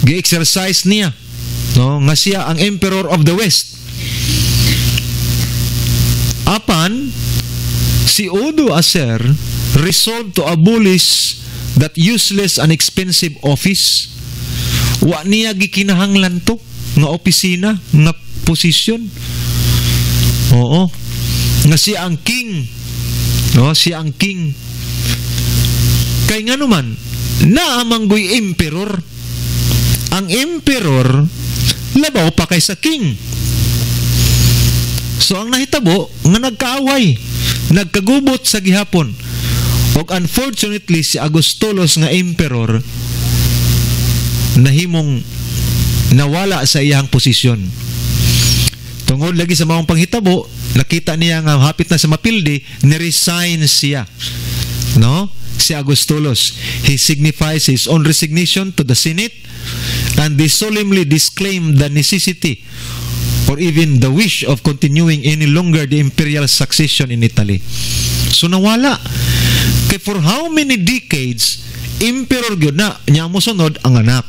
gi-exercise niya, no, nga siya ang Emperor of the West. Apan si Odo Acer resolved to abolish that useless and expensive office. Wa niya gikinahanglan to nga opisina, nga posisyon. Oo, nga siya ang king, no, siya ang king. Kay nga naman naamanggoy emperor. Ang emperor labaw pa kay sa king. So ang nahitabo nga nagkaaway, nagkagubot sa gihapon. Og unfortunately si Agostolos nga emperor nahimong nawala sa iyang posisyon. Tungod lagi sa maong panghitabo, nakita niya nga hapit na sa mapildi, ni-resign siya, no, si Agostolos. He signifies his own resignation to the Senate, and they solemnly disclaimed the necessity or even the wish of continuing any longer the imperial succession in Italy. So nawala. Kaya for how many decades emperor gyud na nya mo sunod ang anak.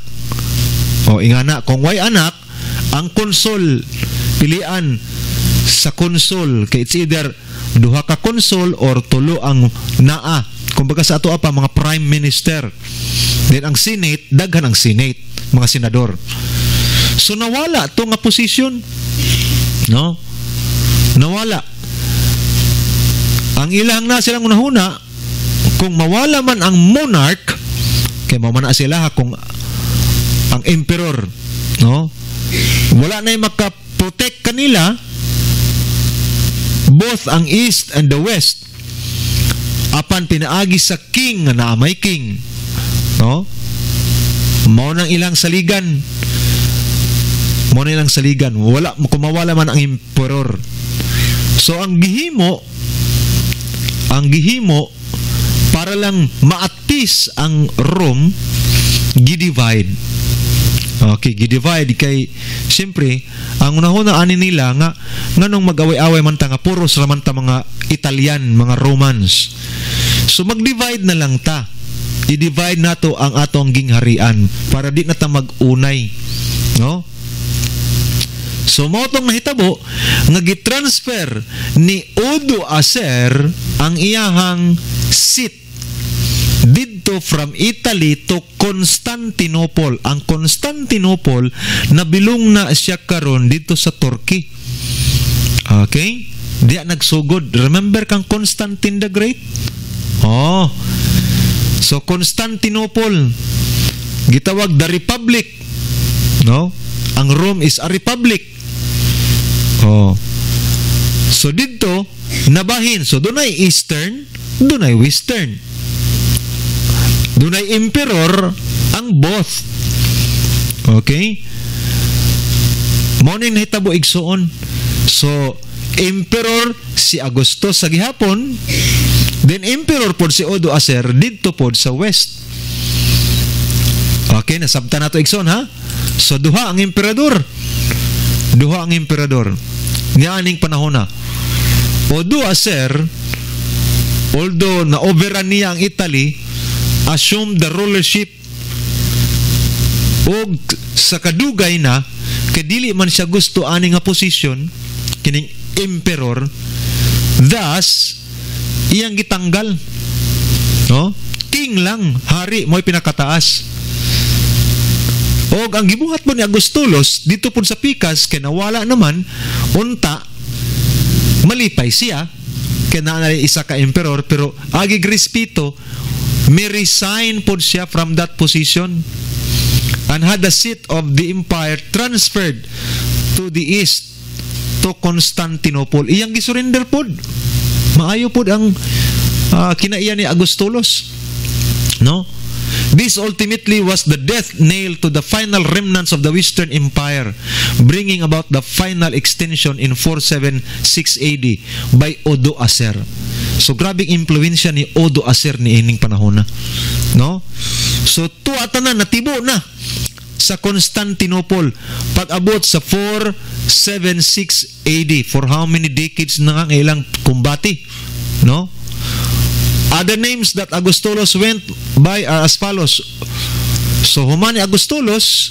O ingana kung way anak, ang konsul pilian sa konsul kay it's either duha ka konsul or tulo ang naa. Kumbaga sa ato apa mga prime minister. Then ang senate, daghan ang senate, mga senador. So nawala to nga posisyon. No? Nawala. Ang ilang na silang unahuna, kung mawala man ang monarch, kay mamana sila kung ang emperor, no? Wala na yung makaprotect kanila, both ang east and the west. Apan pinaagi sa king nga naamay king, no? Mao nang ilang saligan. Mao nang ilang saligan. Wala kung mawala man ang emperor. So ang gihimo para lang maatis ang Rome, gidivide. Okay, gidivide kay siyempre ang unahuna ani nila nga nganong mag-away-away man ta nga puros raman ta mga Italian, mga Romans. So mag-divide na lang ta. I-divide nato ang atong gingharian para di na ta mag-unay, no? So mao tong nahitabo nga gitransfer ni Odo Acer ang iyahang seat didto from Italy to Constantinople. Ang Constantinople nabilong na siya karon dito sa Turkey. Okay? Diya nagsugod. Remember kang Constantine the Great? Oh. So Constantinople gitawag the Republic. No? Ang Rome is a republic. Oh. So dito nabahin. So dunay eastern, dunay western. Dunay emperor ang both. Okay? Mao ning nahitabo igsuon. So emperor si Augustus sa gihapon, then emperor pod si Odo Acer didto pod sa west. Okay, nasabtan nato igsoon ha. So duha ang emperador. Duha ang emperador. Nianing panahon na. Odo Acer, although na-overrun niya ang Italy, assumed the rulership og sa kadugay na kay dili man siya gusto ani nga posisyon kining emperor, thus iyang gitanggal, no? King lang, hari mo'y pinakataas. Og ang gibuhat mo ni Agostolos dito po sa pikas kay nawala naman unta malipay siya kay naanay isa ka emperor, pero agi respeto may resign po siya from that position and had the seat of the empire transferred to the east to Constantinople. Iyang gisurrender po. Maayo po ang kinaiya ni Agostolos, no? This ultimately was the death nail to the final remnants of the Western Empire, bringing about the final extension in 476 AD by Odo Acer. So grabing impluwensya ni Odo Acer ni ining panahon na, no? So tuwa na natibo na sa Constantinople pag-abot sa 476 AD. For how many decades na nga ilang kumbati, no? Other names that Agostolos went by are as follows. So human ni Agostolos,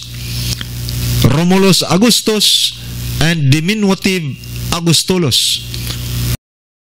Romulus Augustus and diminutive Augustulus.